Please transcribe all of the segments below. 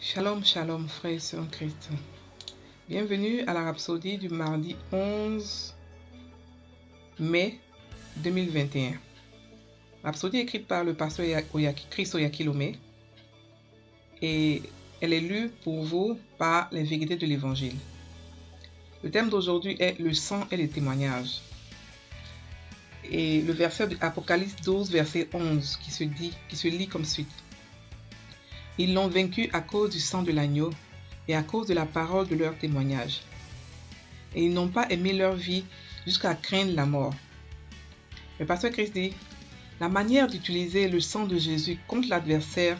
Shalom, shalom, frères et sœurs en Christ. Bienvenue à la Rhapsodie du mardi 11 mai 2021. Rhapsodie écrite par le pasteur Chris Oyakilome et elle est lue pour vous par les vérités de l'Évangile. Le thème d'aujourd'hui est le sang et les témoignages. Et le verset de Apocalypse 12, verset 11, qui se lit comme suit. Ils l'ont vaincu à cause du sang de l'agneau et à cause de la parole de leur témoignage. Et ils n'ont pas aimé leur vie jusqu'à craindre la mort. Le pasteur Christ dit, la manière d'utiliser le sang de Jésus contre l'adversaire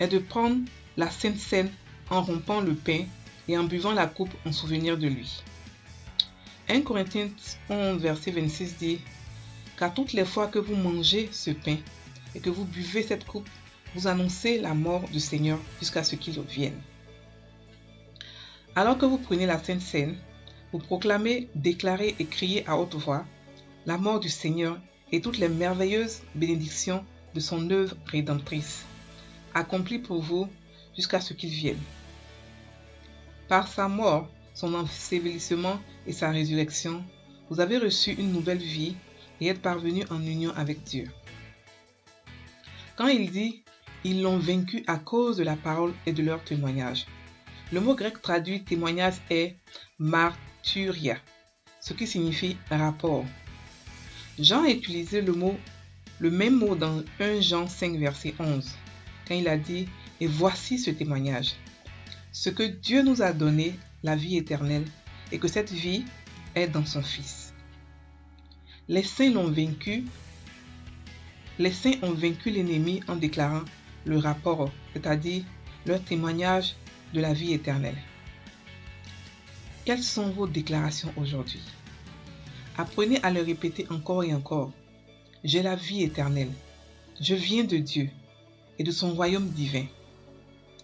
est de prendre la Sainte Seine en rompant le pain et en buvant la coupe en souvenir de lui. 1 Corinthiens 11, verset 26 dit, car toutes les fois que vous mangez ce pain et que vous buvez cette coupe, vous annoncez la mort du Seigneur jusqu'à ce qu'il vienne. Alors que vous prenez la Sainte Seine, vous proclamez, déclarez et criez à haute voix la mort du Seigneur et toutes les merveilleuses bénédictions de son œuvre rédemptrice, accomplie pour vous jusqu'à ce qu'il vienne. Par sa mort, son ensevelissement et sa résurrection, vous avez reçu une nouvelle vie et êtes parvenus en union avec Dieu. Quand il dit « Ils l'ont vaincu à cause de la parole et de leur témoignage », le mot grec traduit témoignage est marturia, ce qui signifie rapport. Jean a utilisé le même mot dans 1 Jean 5, verset 11, quand il a dit « Et voici ce témoignage, ce que Dieu nous a donné, la vie éternelle, et que cette vie est dans son Fils. » Les saints l'ont vaincu. Les saints ont vaincu l'ennemi en déclarant le rapport, c'est-à-dire leur témoignage de la vie éternelle. Quelles sont vos déclarations aujourd'hui? Apprenez à le répéter encore et encore. J'ai la vie éternelle. Je viens de Dieu et de son royaume divin.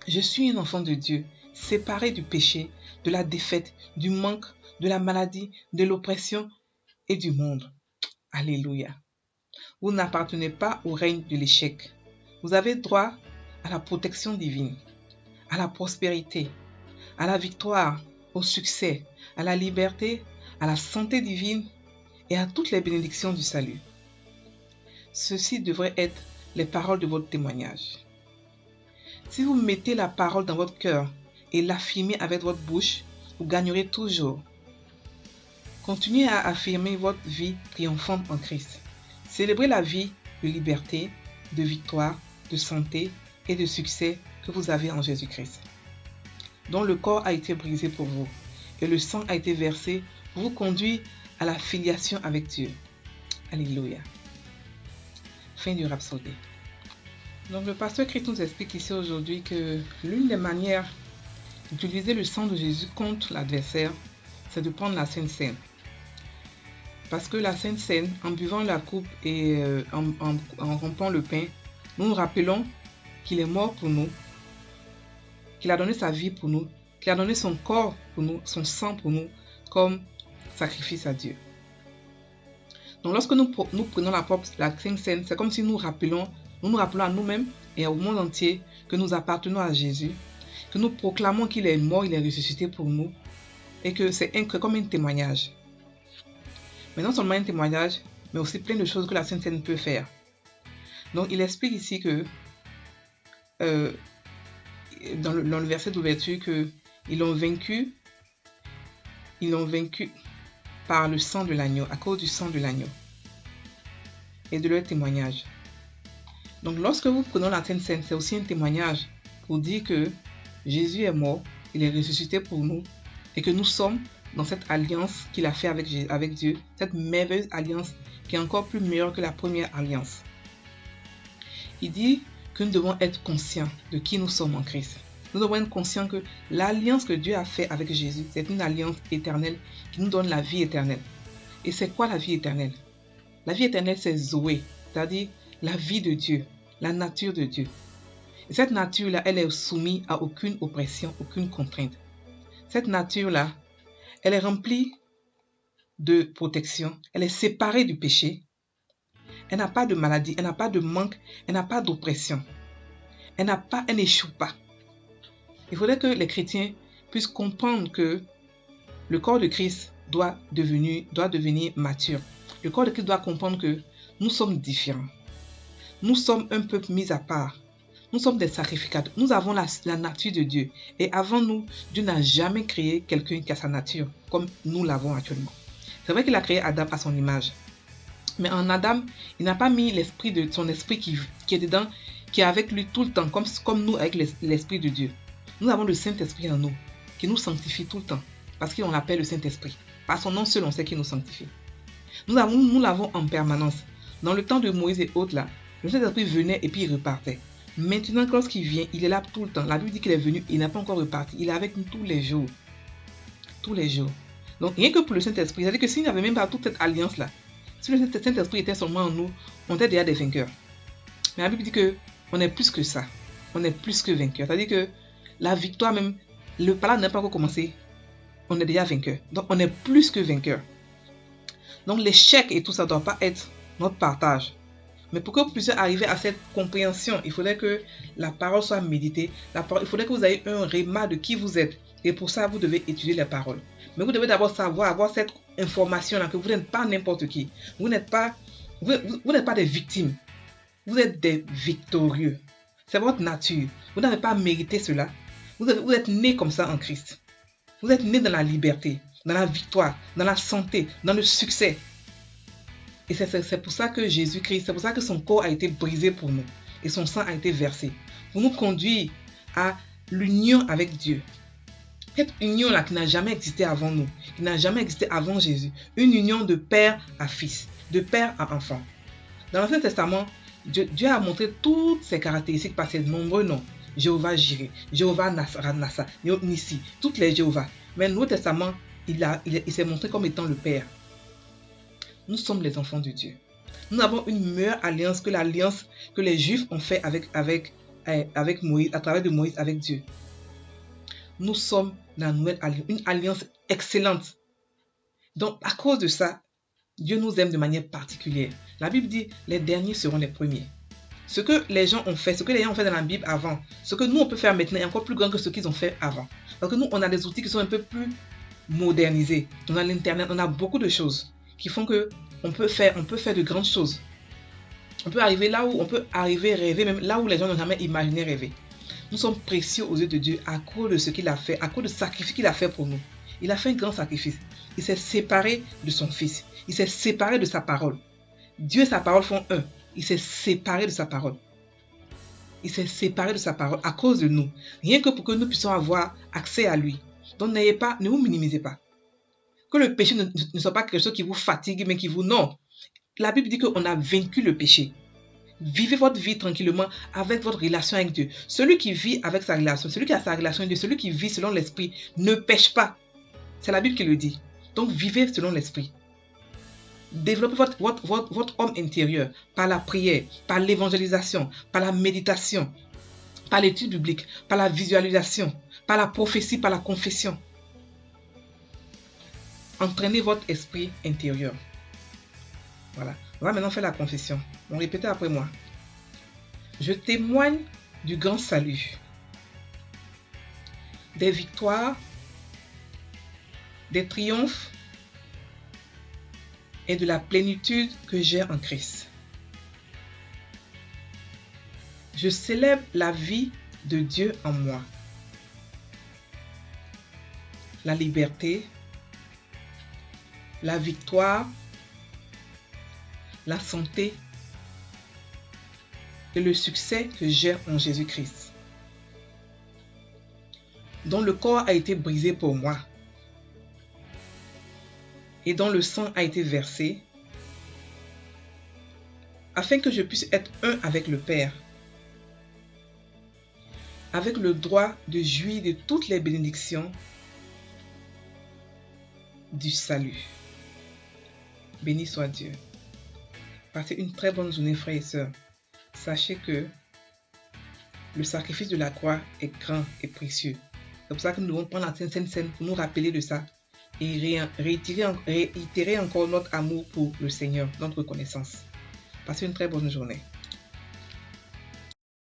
Je suis un enfant de Dieu, séparé du péché, de la défaite, du manque, de la maladie, de l'oppression et du monde. Alléluia. Vous n'appartenez pas au règne de l'échec. Vous avez droit à la protection divine, à la prospérité, à la victoire, au succès, à la liberté, à la santé divine et à toutes les bénédictions du salut. Ceci devrait être les paroles de votre témoignage. Si vous mettez la parole dans votre cœur et l'affirmez avec votre bouche, vous gagnerez toujours. Continuez à affirmer votre vie triomphante en Christ. Célébrez la vie de liberté, de victoire, de santé et de succès que vous avez en Jésus-Christ, dont le corps a été brisé pour vous et le sang a été versé pour vous conduire à la filiation avec Dieu. Alléluia. Fin du Rhapsodie. Donc le pasteur Christ nous explique ici aujourd'hui que l'une des manières d'utiliser le sang de Jésus contre l'adversaire, c'est de prendre la Sainte Seine. Parce que la Sainte Seine, en buvant la coupe et en rompant le pain, nous nous rappelons qu'il est mort pour nous, qu'il a donné sa vie pour nous, qu'il a donné son corps pour nous, son sang pour nous, comme sacrifice à Dieu. Donc lorsque nous prenons la Sainte Seine, c'est comme si nous nous rappelons à nous-mêmes et au monde entier que nous appartenons à Jésus, que nous proclamons qu'il est mort, il est ressuscité pour nous, et que c'est comme un témoignage. Mais non seulement un témoignage, mais aussi plein de choses que la Sainte Seine peut faire. Donc il explique ici que dans le verset d'ouverture qu'ils l'ont vaincu par le sang de l'agneau, à cause du sang de l'agneau et de leur témoignage. Donc lorsque vous prenez la Sainte Seine, c'est aussi un témoignage pour dire que Jésus est mort, il est ressuscité pour nous et que nous sommes dans cette alliance qu'il a fait avec Dieu, cette merveilleuse alliance qui est encore plus meilleure que la première alliance. Il dit que nous devons être conscients de qui nous sommes en Christ. Nous devons être conscients que l'alliance que Dieu a faite avec Jésus, c'est une alliance éternelle qui nous donne la vie éternelle. Et c'est quoi la vie éternelle? La vie éternelle, c'est Zoé, c'est-à-dire la vie de Dieu, la nature de Dieu. Et cette nature-là, elle est soumise à aucune oppression, aucune contrainte. Cette nature-là, elle est remplie de protection, elle est séparée du péché, elle n'a pas de maladie, elle n'a pas de manque, elle n'a pas d'oppression, elle n'échoue pas. Il faudrait que les chrétiens puissent comprendre que le corps de Christ doit devenir mature. Le corps de Christ doit comprendre que nous sommes différents. Nous sommes un peuple mis à part. Nous sommes des sacrificateurs. Nous avons la nature de Dieu. Et avant nous, Dieu n'a jamais créé quelqu'un qui a sa nature, comme nous l'avons actuellement. C'est vrai qu'il a créé Adam à son image. Mais en Adam, il n'a pas mis son esprit qui est dedans, qui est avec lui tout le temps, comme nous avec l'esprit de Dieu. Nous avons le Saint-Esprit en nous, qui nous sanctifie tout le temps, parce qu'on l'appelle le Saint-Esprit. Par son nom seul, on sait qu'il nous sanctifie. Nous l'avons en permanence. Dans le temps de Moïse et autres là, le Saint-Esprit venait et puis il repartait. Maintenant, lorsqu'il vient, il est là tout le temps. La Bible dit qu'il est venu, il n'a pas encore reparti. Il est avec nous tous les jours. Tous les jours. Donc, rien que pour le Saint-Esprit, c'est-à-dire que s'il n'y avait même pas toute cette alliance-là, si le Saint-Esprit était seulement en nous, on était déjà des vainqueurs. Mais la Bible dit qu'on est plus que ça. On est plus que vainqueurs. C'est-à-dire que la victoire même, le pala n'a pas encore commencé. On est déjà vainqueurs. Donc, on est plus que vainqueurs. Donc, l'échec et tout ça ne doit pas être notre partage. Mais pour que vous puissiez arriver à cette compréhension, il faudrait que la parole soit méditée. Il faudrait que vous ayez un réma de qui vous êtes. Et pour ça, vous devez étudier les paroles. Mais vous devez d'abord avoir cette information-là, que vous n'êtes pas n'importe qui. Vous n'êtes pas des victimes. Vous êtes des victorieux. C'est votre nature. Vous n'avez pas mérité cela. Vous êtes né comme ça en Christ. Vous êtes né dans la liberté, dans la victoire, dans la santé, dans le succès. Et c'est pour ça que Jésus-Christ, c'est pour ça que son corps a été brisé pour nous. Et son sang a été versé. Pour nous conduire à l'union avec Dieu. Cette union-là qui n'a jamais existé avant nous, qui n'a jamais existé avant Jésus. Une union de père à fils, de père à enfant. Dans l'Ancien Testament, Dieu a montré toutes ses caractéristiques par ses nombreux noms. Jéhovah Jireh, Jéhovah Nassa, Nissi, toutes les Jéhovah. Mais dans le Nouveau Testament, il s'est montré comme étant le Père. Nous sommes les enfants de Dieu. Nous avons une meilleure alliance que l'alliance que les Juifs ont fait avec Moïse, à travers de Moïse avec Dieu. Nous sommes dans la nouvelle alliance, une alliance excellente. Donc, à cause de ça, Dieu nous aime de manière particulière. La Bible dit, les derniers seront les premiers. Ce que les gens ont fait, ce que les gens ont fait dans la Bible avant, ce que nous on peut faire maintenant est encore plus grand que ce qu'ils ont fait avant. Parce que nous, on a des outils qui sont un peu plus modernisés. On a l'internet, on a beaucoup de choses qui font que on peut faire de grandes choses. On peut arriver là où on peut arriver, rêver, même là où les gens n'ont jamais imaginé rêver. Nous sommes précieux aux yeux de Dieu à cause de ce qu'il a fait, à cause du sacrifice qu'il a fait pour nous. Il a fait un grand sacrifice. Il s'est séparé de son fils. Il s'est séparé de sa parole. Dieu et sa parole font un. Il s'est séparé de sa parole. Il s'est séparé de sa parole à cause de nous. Rien que pour que nous puissions avoir accès à lui. Donc ne vous minimisez pas. Que le péché ne soit pas quelque chose qui vous fatigue, mais qui vous... Non. La Bible dit qu'on a vaincu le péché. Vivez votre vie tranquillement avec votre relation avec Dieu. Celui qui vit avec sa relation, celui qui a sa relation avec Dieu, celui qui vit selon l'esprit, ne pêche pas. C'est la Bible qui le dit. Donc vivez selon l'esprit. Développez votre homme intérieur par la prière, par l'évangélisation, par la méditation, par l'étude biblique, par la visualisation, par la prophétie, par la confession. Entraînez votre esprit intérieur. Voilà. On va maintenant faire la confession. On répète après moi. Je témoigne du grand salut, des victoires, des triomphes et de la plénitude que j'ai en Christ. Je célèbre la vie de Dieu en moi, la liberté, la victoire, la santé et le succès que j'ai en Jésus-Christ, dont le corps a été brisé pour moi et dont le sang a été versé, afin que je puisse être un avec le Père, avec le droit de jouir de toutes les bénédictions du salut. Béni soit Dieu. Passez une très bonne journée, frères et sœurs. Sachez que le sacrifice de la croix est grand et précieux. C'est pour ça que nous devons prendre la Sainte Seine pour nous rappeler de ça et réitérer encore notre amour pour le Seigneur, notre reconnaissance. Passez une très bonne journée.